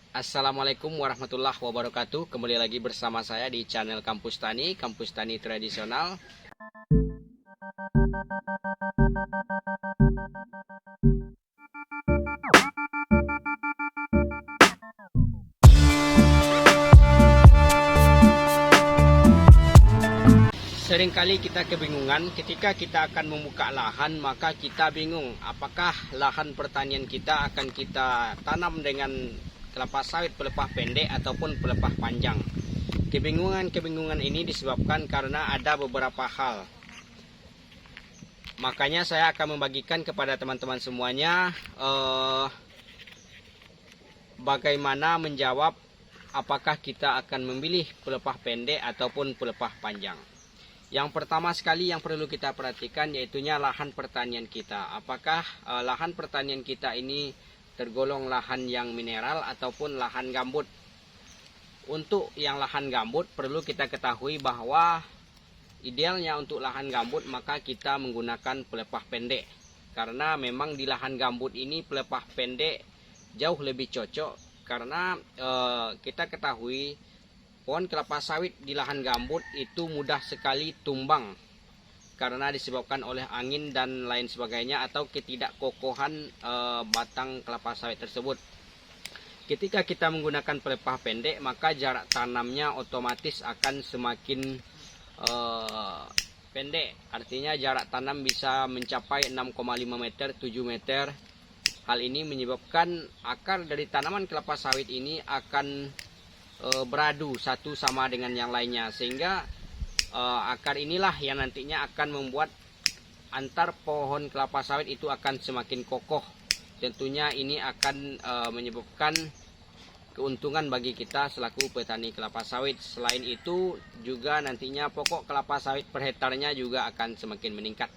Assalamualaikum warahmatullahi wabarakatuh. Kembali lagi bersama saya di channel Kampus Tani Tradisional. Seringkali kita kebingungan ketika kita akan membuka lahan, maka kita bingung apakah lahan pertanian kita akan kita tanam dengan kelapa sawit pelepah pendek ataupun pelepah panjang. Kebingungan ini disebabkan karena ada beberapa hal. Makanya saya akan membagikan kepada teman-teman semuanya bagaimana menjawab apakah kita akan memilih pelepah pendek ataupun pelepah panjang. Yang pertama sekali yang perlu kita perhatikan yaitunya lahan pertanian kita. Apakah lahan pertanian kita ini tergolong lahan yang mineral ataupun lahan gambut? Untuk yang lahan gambut perlu kita ketahui bahwa idealnya untuk lahan gambut maka kita menggunakan pelepah pendek. Karena memang di lahan gambut ini pelepah pendek jauh lebih cocok karena kita ketahui pohon kelapa sawit di lahan gambut itu mudah sekali tumbang karena disebabkan oleh angin dan lain sebagainya atau ketidakkokohan batang kelapa sawit tersebut. Ketika kita menggunakan pelepah pendek maka jarak tanamnya otomatis akan semakin pendek. Artinya jarak tanam bisa mencapai 6,5 meter, 7 meter. Hal ini menyebabkan akar dari tanaman kelapa sawit ini akan beradu satu sama dengan yang lainnya, sehingga akar inilah yang nantinya akan membuat antar pohon kelapa sawit itu akan semakin kokoh. Tentunya ini akan menyebabkan keuntungan bagi kita selaku petani kelapa sawit. Selain itu juga nantinya pokok kelapa sawit per hektarnya juga akan semakin meningkat.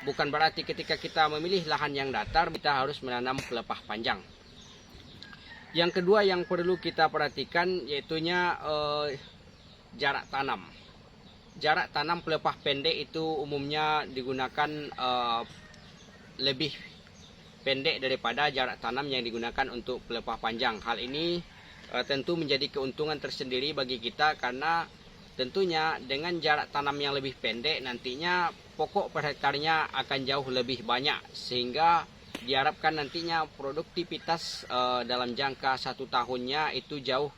Bukan berarti ketika kita memilih lahan yang datar kita harus menanam pelepah panjang. Yang kedua yang perlu kita perhatikan yaitunya jarak tanam. Jarak tanam pelepah pendek itu umumnya digunakan lebih pendek daripada jarak tanam yang digunakan untuk pelepah panjang. Hal ini tentu menjadi keuntungan tersendiri bagi kita karena tentunya dengan jarak tanam yang lebih pendek nantinya pokok per hektarnya akan jauh lebih banyak, sehingga diharapkan nantinya produktivitas dalam jangka 1 tahunnya itu jauh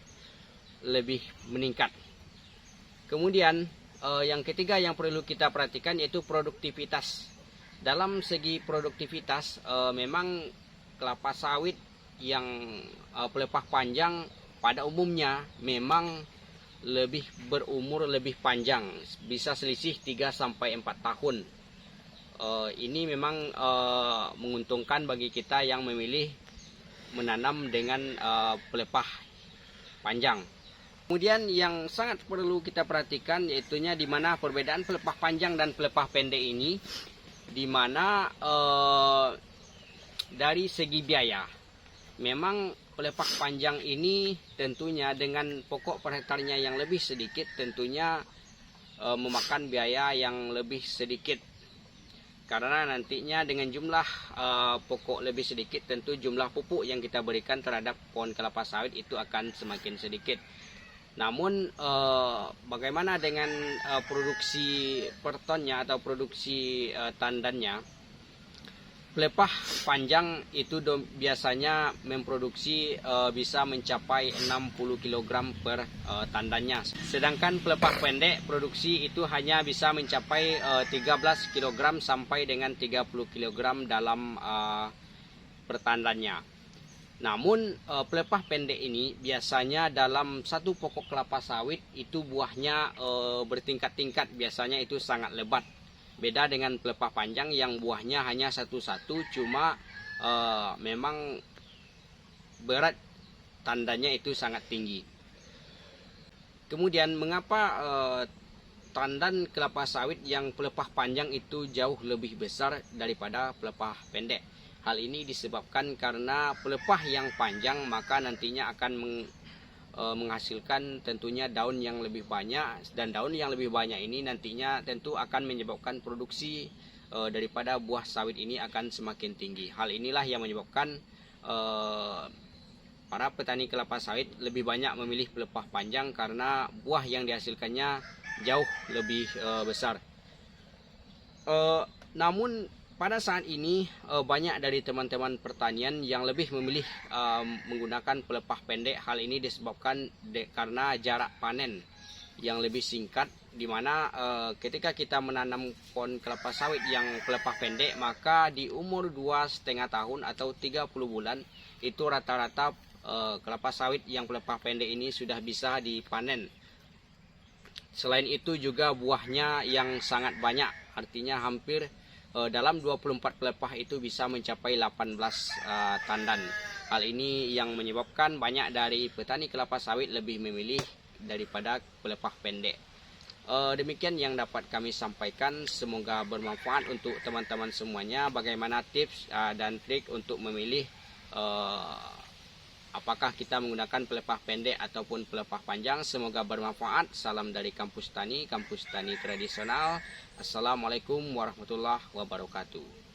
lebih meningkat. Kemudian yang ketiga yang perlu kita perhatikan yaitu produktivitas. Dalam segi produktivitas memang kelapa sawit yang pelepah panjang pada umumnya memang lebih berumur lebih panjang, bisa selisih 3-4 tahun. Ini memang menguntungkan bagi kita yang memilih menanam dengan pelepah panjang. Kemudian yang sangat perlu kita perhatikan yaitunya di mana perbedaan pelepah panjang dan pelepah pendek ini, di mana dari segi biaya memang pelepah panjang ini tentunya dengan pokok per hektarnya yang lebih sedikit tentunya memakan biaya yang lebih sedikit. Karena nantinya dengan jumlah pokok lebih sedikit tentu jumlah pupuk yang kita berikan terhadap pohon kelapa sawit itu akan semakin sedikit. Namun bagaimana dengan produksi per tonnya atau produksi tandannya? Pelepah panjang itu biasanya memproduksi bisa mencapai 60 kg per tandannya. Sedangkan pelepah pendek produksi itu hanya bisa mencapai 13 kg sampai dengan 30 kg dalam per tandannya. Namun pelepah pendek ini biasanya dalam satu pokok kelapa sawit itu buahnya bertingkat-tingkat, biasanya itu sangat lebat. Beda dengan pelepah panjang yang buahnya hanya satu-satu, cuma memang berat tandanya itu sangat tinggi. Kemudian mengapa tandan kelapa sawit yang pelepah panjang itu jauh lebih besar daripada pelepah pendek? Hal ini disebabkan karena pelepah yang panjang maka nantinya akan menghasilkan tentunya daun yang lebih banyak, dan daun yang lebih banyak ini nantinya tentu akan menyebabkan produksi daripada buah sawit ini akan semakin tinggi. Hal inilah yang menyebabkan para petani kelapa sawit lebih banyak memilih pelepah panjang karena buah yang dihasilkannya jauh lebih besar. Namun pada saat ini banyak dari teman-teman pertanian yang lebih memilih menggunakan pelepah pendek. Hal ini disebabkan karena jarak panen yang lebih singkat, di mana ketika kita menanam pohon kelapa sawit yang pelepah pendek, maka di umur 2,5 tahun atau 30 bulan itu rata-rata kelapa sawit yang pelepah pendek ini sudah bisa dipanen. Selain itu juga buahnya yang sangat banyak, artinya hampir dalam 24 pelepah itu bisa mencapai 18 tandan. Hal ini yang menyebabkan banyak dari petani kelapa sawit lebih memilih daripada pelepah pendek. Demikian yang dapat kami sampaikan, semoga bermanfaat untuk teman-teman semuanya. Bagaimana tips dan trik untuk memilih apakah kita menggunakan pelepah pendek ataupun pelepah panjang. Semoga bermanfaat. Salam dari Kampus Tani Tradisional. Assalamualaikum warahmatullahi wabarakatuh.